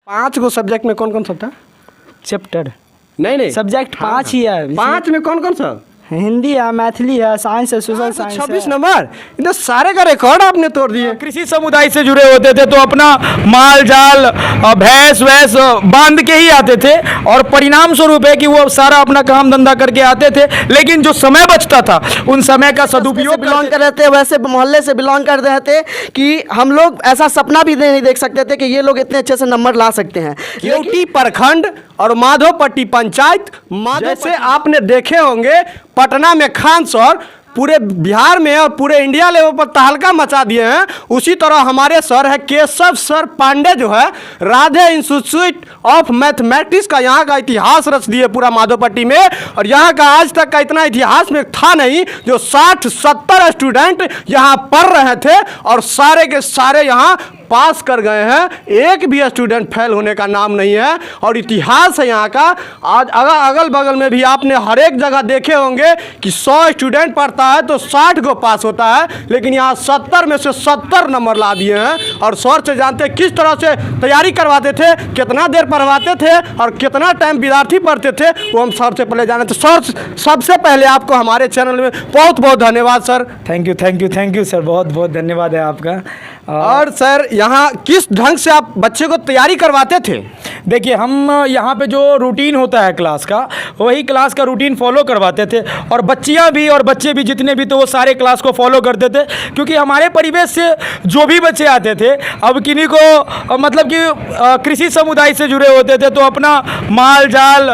5 गो subject में कौन कौन सा था? चैप्टर नहीं सब्जेक्ट 5 ही है। 5 में कौन कौन सा? हिंदी है, मैथिली है, साइंस है, सोशल साइंस है। 26 नंबर, इधर सारे का रिकॉर्ड आपने तोड़ दिए। कृषि समुदाय से जुड़े होते थे तो अपना माल जाल भैंस वैस बांध के ही आते थे और परिणाम स्वरूप है कि वो सारा अपना काम धंधा करके आते थे, लेकिन जो समय बचता था उन समय का सदुपयोग बिलोंग कर रहे थे, वैसे मोहल्ले से बिलोंग कर रहे थे कि हम लोग ऐसा सपना भी नहीं देख सकते थे कि ये लोग इतने अच्छे से नंबर ला सकते हैं। केवटी प्रखंड और माधोपट्टी पंचायत, जैसे आपने देखे होंगे पटना में खान सर पूरे बिहार में और पूरे इंडिया लेवल पर तहलका मचा दिए हैं, उसी तरह हमारे सर है केशव सर पांडे जो है राधे इंस्टीट्यूट ऑफ मैथमेटिक्स का यहाँ का इतिहास रच दिए पूरा माधोपट्टी में। और यहाँ का आज तक का इतना इतिहास में था नहीं, जो 60-70 स्टूडेंट यहाँ पढ़ रहे थे और सारे के सारे यहाँ पास कर गए हैं। एक भी स्टूडेंट फेल होने का नाम नहीं है और इतिहास है यहाँ का। आज अगल बगल में भी आपने हर एक जगह देखे होंगे कि 100 स्टूडेंट पढ़ता है तो 60 को पास होता है, लेकिन यहाँ 70 में से 70 नंबर ला दिए हैं। और सर से जानते हैं किस तरह से तैयारी करवाते थे, कितना देर पढ़वाते थे और कितना टाइम विद्यार्थी पढ़ते थे, वो हम सर से पहले जाने थे। सर सबसे पहले आपको हमारे चैनल में बहुत बहुत धन्यवाद सर। थैंक यू सर, बहुत बहुत धन्यवाद है आपका। और सर यहाँ किस ढंग से आप बच्चे को तैयारी करवाते थे? देखिए, हम यहाँ पे जो रूटीन होता है क्लास का, वही क्लास का रूटीन फॉलो करवाते थे और बच्चियाँ भी और बच्चे भी जितने भी, तो वो सारे क्लास को फॉलो करते थे, क्योंकि हमारे परिवेश से जो भी बच्चे आते थे, अब किन्हीं को मतलब कि कृषि समुदाय से जुड़े होते थे तो अपना माल जाल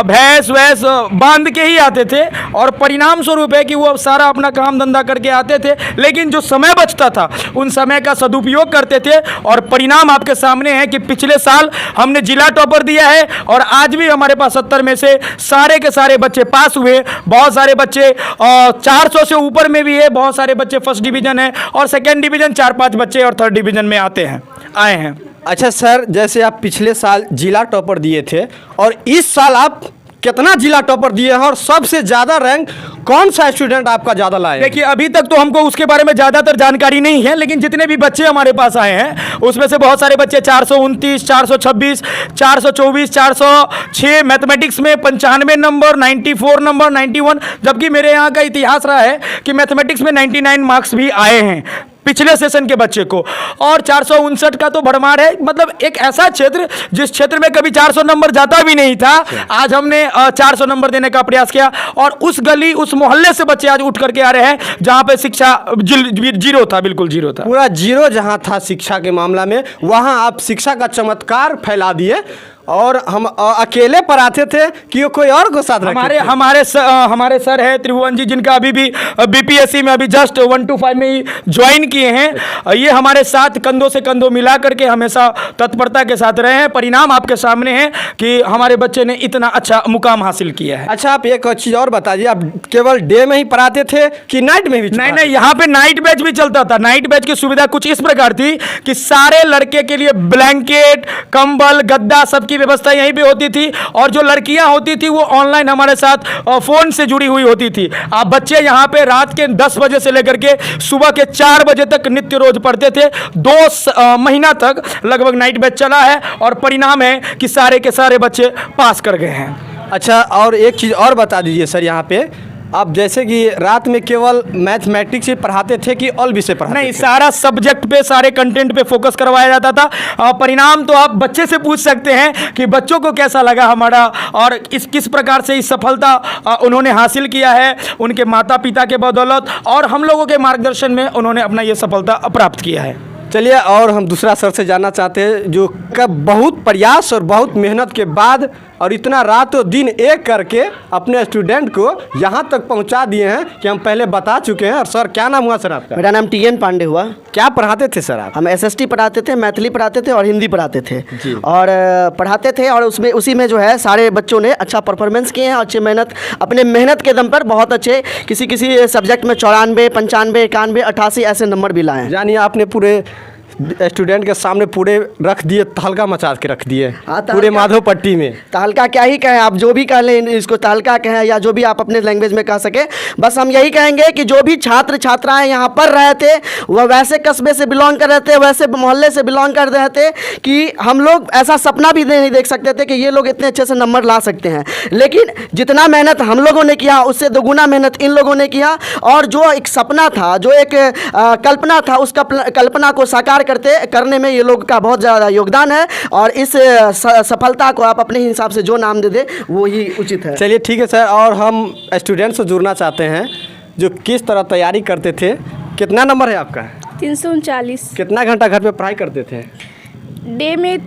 भैंस वैस बांध के ही आते थे और परिणाम स्वरूप है कि वो सारा अपना काम धंधा करके आते थे, लेकिन जो समय बचता था उन समय का सदुपयोग करते थे। और परिणाम आपके सामने है कि पिछले साल हमने जिला टॉपर दिया है और आज भी हमारे पास 70 में से सारे के सारे बच्चे पास हुए। बहुत सारे बच्चे 400 से ऊपर में भी है, बहुत सारे बच्चे फर्स्ट डिवीजन है और सेकेंड डिवीजन, 4-5 बच्चे और थर्ड डिवीजन में आए हैं। अच्छा सर, जैसे आप पिछले साल जिला टॉपर दिए थे और इस साल आप कितना जिला टॉपर दिए हैं और सबसे ज़्यादा रैंक कौन सा स्टूडेंट आपका ज़्यादा लाए? देखिए, अभी तक तो हमको उसके बारे में ज़्यादातर जानकारी नहीं है, लेकिन जितने भी बच्चे हमारे पास आए हैं उसमें से बहुत सारे बच्चे 429, 426, 424, 406, मैथमेटिक्स में 95 नंबर, 94 नंबर, 91, जबकि मेरे यहाँ का इतिहास रहा है कि मैथमेटिक्स में 99 मार्क्स भी आए हैं पिछले सेशन के बच्चे को। और 459 का तो भरमार है, मतलब एक ऐसा क्षेत्र जिस क्षेत्र में कभी 400 नंबर जाता भी नहीं था, आज हमने 400 नंबर देने का प्रयास किया। और उस गली उस मोहल्ले से बच्चे आज उठ करके आ रहे हैं जहां पे शिक्षा जीरो था, बिल्कुल जीरो था, पूरा जीरो जहां था शिक्षा के मामला में, वहां आप शिक्षा का चमत्कार फैला दिए। और हम अकेले पढ़ाते थे कि कोई और को साथ रखे? हमारे सर है त्रिभुवन जी, जिनका अभी भी बीपीएससी में अभी जस्ट 1 to 5 में ही ज्वाइन किए हैं। ये हमारे साथ कंधों से कंधों मिला करके हमेशा तत्परता के साथ रहे हैं। परिणाम आपके सामने है कि हमारे बच्चे ने इतना अच्छा मुकाम हासिल किया है। अच्छा, आप एक चीज़ और बताइए, आप केवल डे में ही पढ़ाते थे कि नाइट में भी? नहीं, यहाँ पे नाइट बैच भी चलता था। नाइट बैच की सुविधा कुछ इस प्रकार थी कि सारे लड़के के लिए ब्लैंकेट, कंबल, गद्दा सब की व्यवस्था यहीं पे होती थी और जो लड़कियां होती थी वो ऑनलाइन हमारे साथ फोन से जुड़ी हुई होती थी। आप बच्चे यहाँ पे रात के 10 बजे से लेकर के सुबह के 4 बजे तक नित्य रोज पढ़ते थे। 2 महीना तक लगभग नाइट बैच चला है और परिणाम है कि सारे के सारे बच्चे पास कर गए हैं। अच्छा, और एक चीज़ और बता दीजिए सर, यहाँ पे आप जैसे कि रात में केवल मैथमेटिक्स ही पढ़ाते थे कि ऑल विषय पढ़ाते नहीं, थे? सारा सब्जेक्ट पे, सारे कंटेंट पे फोकस करवाया जाता था। परिणाम तो आप बच्चे से पूछ सकते हैं कि बच्चों को कैसा लगा हमारा और किस प्रकार से इस सफलता उन्होंने हासिल किया है उनके माता पिता के बदौलत और हम लोगों के मार्गदर्शन में उन्होंने अपना ये सफलता प्राप्त किया है। चलिए, और हम दूसरा सर से जानना चाहते हैं जो बहुत प्रयास और बहुत मेहनत के बाद और इतना रातों दिन एक करके अपने स्टूडेंट को यहाँ तक पहुँचा दिए हैं कि हम पहले बता चुके हैं। और सर, क्या नाम हुआ सर आपका? मेरा नाम TN पांडे हुआ। क्या पढ़ाते थे सर आप? हम SST पढ़ाते थे, मैथिली पढ़ाते थे और हिंदी पढ़ाते थे और पढ़ाते थे और उसी में जो है सारे बच्चों ने अच्छा परफॉर्मेंस किए हैं, अच्छी मेहनत, अपने मेहनत के दम पर बहुत अच्छे किसी सब्जेक्ट में 94, 95, 91, 88 ऐसे नंबर भी लाए हैं। यानी आपने पूरे स्टूडेंट के सामने पूरे रख दिए, तहलका मचा के रख दिए हाँ, पूरे तहलका- माधव पट्टी में। तहलका क्या ही कहें, आप जो भी कह लें, इसको तहलका कहें या जो भी आप अपने लैंग्वेज में कह सके, बस हम यही कहेंगे कि जो भी छात्र छात्राएं यहाँ पढ़ रहे थे वह वैसे कस्बे से बिलोंग कर रहे थे, वैसे मोहल्ले से बिलोंग कर रहे थे कि हम लोग ऐसा सपना भी नहीं देख सकते थे कि ये लोग इतने अच्छे से नंबर ला सकते हैं। लेकिन जितना मेहनत हम लोगों ने किया उससे दोगुना मेहनत इन लोगों ने किया, और जो एक सपना था, जो एक कल्पना था, उस कल्पना को साकार करने में ये लोग का बहुत ज़्यादा योगदान है। और इस सफलता को आप अपने हिसाब से जो नाम दे दे वो ही उचित है। चलिए ठीक है सर, और हम स्टूडेंट से जुड़ना चाहते हैं जो किस तरह तैयारी करते थे। कितना नंबर है आपका? 339। कितना घंटा घर पे पढ़ाई करते थे? डे में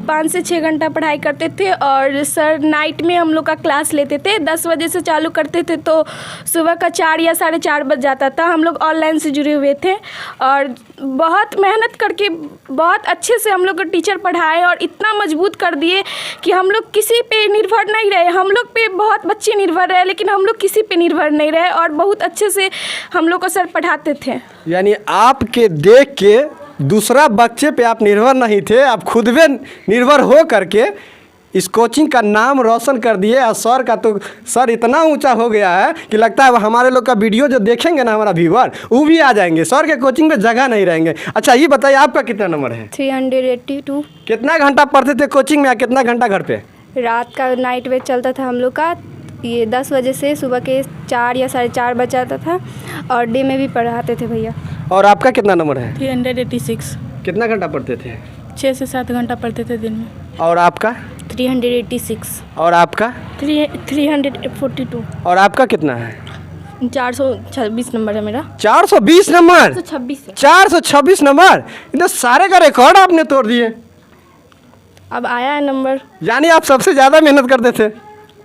5 से 6 घंटा पढ़ाई करते थे, और सर नाइट में हम लोग का क्लास लेते थे। 10 बजे से चालू करते थे तो सुबह का 4 या 4:30 बज जाता था। हम लोग ऑनलाइन से जुड़े हुए थे और बहुत मेहनत करके बहुत अच्छे से हम लोग को टीचर पढ़ाए और इतना मजबूत कर दिए कि हम लोग किसी पे निर्भर नहीं रहे। हम लोग पे बहुत बच्चे निर्भर रहे, लेकिन हम लोग किसी पे निर्भर नहीं रहे, और बहुत अच्छे से हम लोग को सर पढ़ाते थे। यानी आपके देख के दूसरा बच्चे पे आप निर्भर नहीं थे, आप खुद में निर्भर हो करके इस कोचिंग का नाम रोशन कर दिए। और सर का तो सर इतना ऊंचा हो गया है कि लगता है हमारे लोग का वीडियो जो देखेंगे ना हमारा व्यूअर, वो भी आ जाएंगे। सर के कोचिंग में जगह नहीं रहेंगे। अच्छा ये बताइए आपका कितना नंबर है? 382। कितना घंटा पढ़ते थे कोचिंग में या कितना घंटा घर पे? रात का नाइट वेट चलता था हम लोग का, ये 10 बजे से सुबह के 4 या 4:30 बज जाता था, और डे में भी पढ़ाते थे भैया। और आपका कितना नंबर है? 386। कितना घंटा पढ़ते थे? 6 से 7 घंटा पढ़ते थे दिन में। और आपका? 386। और आपका? 342। और आपका कितना है? 426 नंबर है मेरा। 420 नंबर? 426 है। 426 नंबर, इधर सारे का रिकॉर्ड आपने तोड़ दिए। अब आया है नंबर। यानी आप सबसे ज़्यादा मेहनत करते थे।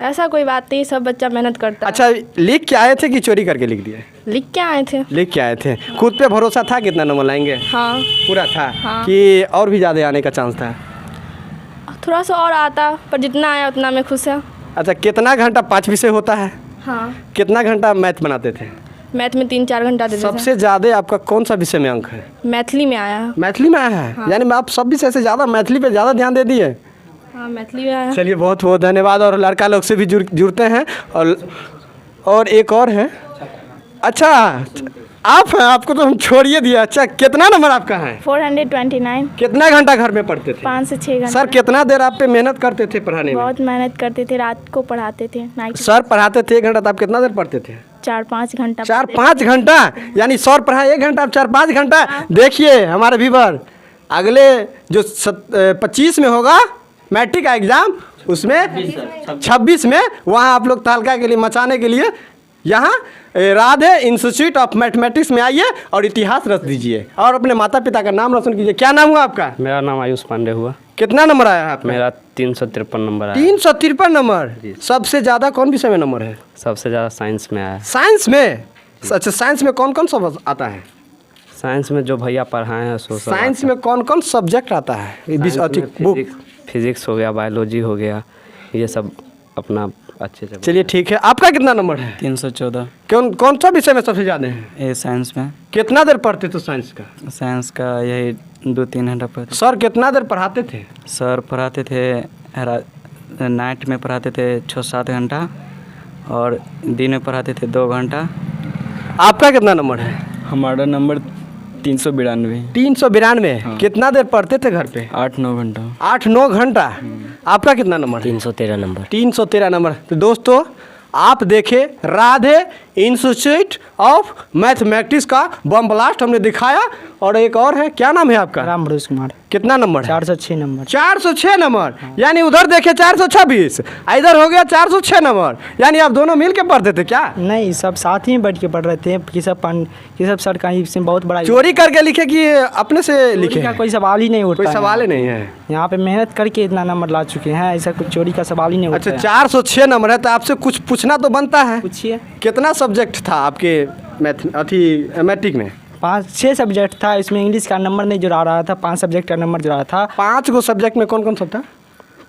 ऐसा कोई बात नहीं, सब बच्चा मेहनत करता है। अच्छा लिख के आए थे कि चोरी करके लिख दिए? लिख के आए थे। लिख के आए थे। खुद पे भरोसा था कितना नंबर लाएंगे? हाँ, पूरा था हाँ। कि और भी ज़्यादा आने का चांस था? थोड़ा सा और आता, पर जितना आया उतना मैं खुश है। अच्छा कितना घंटा 5 विषय होता है? हाँ, कितना घंटा मैथ बनाते थे? मैथ में 3-4 घंटा देते थे। सबसे ज़्यादा आपका कौन सा विषय में अंक है? मैथिली में आया है। मैथिली में आया है? यानी आप सब विषय से ज़्यादा मैथिली पे ज़्यादा ध्यान दे दिए। हाँ, मैथिली में आया। चलिए बहुत बहुत धन्यवाद। और लड़का लोग से भी जुड़ते हैं। और एक और है। अच्छा आप हैं, आपको तो हम छोड़िए दिया। अच्छा कितना नंबर आपका है? 429। कितना घंटा घर में पढ़ते थे? 5 से 6 घंटा। सर कितना देर आप पे मेहनत करते थे पढ़ाने में? बहुत मेहनत करते थे, रात को पढ़ाते थे। नाइट सर पढ़ाते थे 1 घंटा, तो आप कितना देर पढ़ते थे? 4-5 घंटा। 4-5 घंटा? यानी सर पढ़ाए 1 घंटा, आप 4-5 घंटा। देखिए हमारे व्यूअर, अगले जो 25 में होगा मैट्रिक का एग्जाम, उसमें 26 में वहाँ आप लोग तहलका के लिए मचाने के लिए यहाँ राधे इंस्टीट्यूट ऑफ मैथमेटिक्स में आइए और इतिहास रच दीजिए और अपने माता पिता का नाम रोशन कीजिए। क्या नाम हुआ आपका? मेरा नाम आयुष पांडे हुआ। कितना नंबर आया है आपका? मेरा 353 नंबर आया। 353 नंबर। सबसे ज़्यादा कौन विषय में नंबर है? सबसे ज़्यादा साइंस में आया। साइंस में? अच्छा साइंस में कौन कौन सब आता है? साइंस में जो भैया पढ़ाए हैं सो सब साइंस आता में कौन कौन सब्जेक्ट आता है? बुक फिजिक्स हो गया, बायोलॉजी हो गया, ये सब अपना अच्छे से। चलिए ठीक है। आपका कितना नंबर है? 314। कौन सा विषय में सबसे ज़्यादा है? ये साइंस में। कितना देर पढ़ते थे साइंस का? साइंस का यही 2-3 घंटा पढ़ते। सर कितना देर पढ़ाते थे? सर पढ़ाते थे नाइट में पढ़ाते थे 6-7 घंटा, और दिन में पढ़ाते थे 2 घंटा। आपका कितना नंबर है? हमारा नंबर 392। 392। कितना देर पढ़ते थे घर पे? 8-9 घंटा। 8-9 घंटा। आपका कितना नंबर है? 313 नंबर। 313 नंबर। तो दोस्तों आप देखें, राधे इंस्टीट्यूट ऑफ मैथमेटिक्स का बम ब्लास्ट हमने दिखाया। और एक और है, क्या नाम है आपका? राम भरोस कुमार। कितना नंबर है? 406 नंबर। 406 नंबर। यानी उधर देखे 426, इधर हो गया 406 नंबर। यानी आप दोनों मिल के पढ़ते थे क्या? नहीं, सब साथ ही बैठ के पढ़ रहे थे। कि सब सर का इसमें बहुत बड़ा चोरी करके लिखे कि अपने से लिखे? का कोई सवाल ही नहीं उठता। कोई सवाल ही नहीं है। यहाँ पे मेहनत करके इतना नंबर ला चुके हैं, ऐसा कुछ चोरी का सवाल ही नहीं अच्छा उठता। 406 नंबर है तो आपसे कुछ पूछना तो बनता है। पूछिए। कितना सब्जेक्ट था आपके मैट्रिक में? 5-6 सब्जेक्ट था। इसमें इंग्लिश का नंबर नहीं जुड़ा रहा था, 5 सब्जेक्ट का नंबर जुड़ा था। 5 गो सब्जेक्ट में कौन कौन सब था?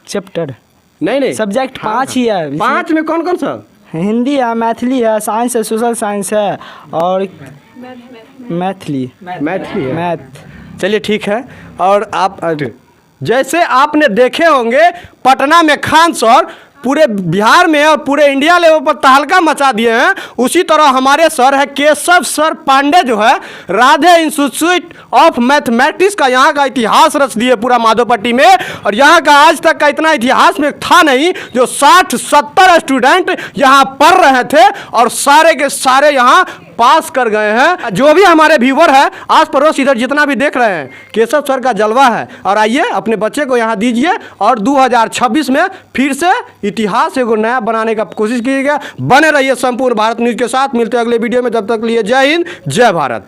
चैप्टर नहीं सब्जेक्ट 5 ही है। 5 में कौन कौन सब? हिंदी है, मैथिली है, साइंस है, सोशल साइंस है, और मैथिली मैथिली है। मैथ। चलिए ठीक है। और आप जैसे आपने देखे होंगे पटना में खान सर पूरे बिहार में और पूरे इंडिया लेवल पर तहलका मचा दिए हैं, उसी तरह हमारे सर है केशव सर पांडे जो है राधे इंस्टीट्यूट ऑफ मैथमेटिक्स का यहाँ का इतिहास रच दिए पूरा माधोपट्टी में। और यहाँ का आज तक का इतना इतिहास में था नहीं, जो 60-70 स्टूडेंट यहाँ पढ़ रहे थे और सारे के सारे यहाँ पास कर गए हैं। जो भी हमारे व्यूवर है आस पड़ोस इधर जितना भी देख रहे हैं, केशव सर का जलवा है। और आइए अपने बच्चे को यहाँ दीजिए और 2026 में फिर से इतिहास एगो नया बनाने का कोशिश कीजिएगा। बने रहिए संपूर्ण भारत न्यूज़ के साथ। मिलते हैं अगले वीडियो में, तब तक लिए जय हिंद जय भारत।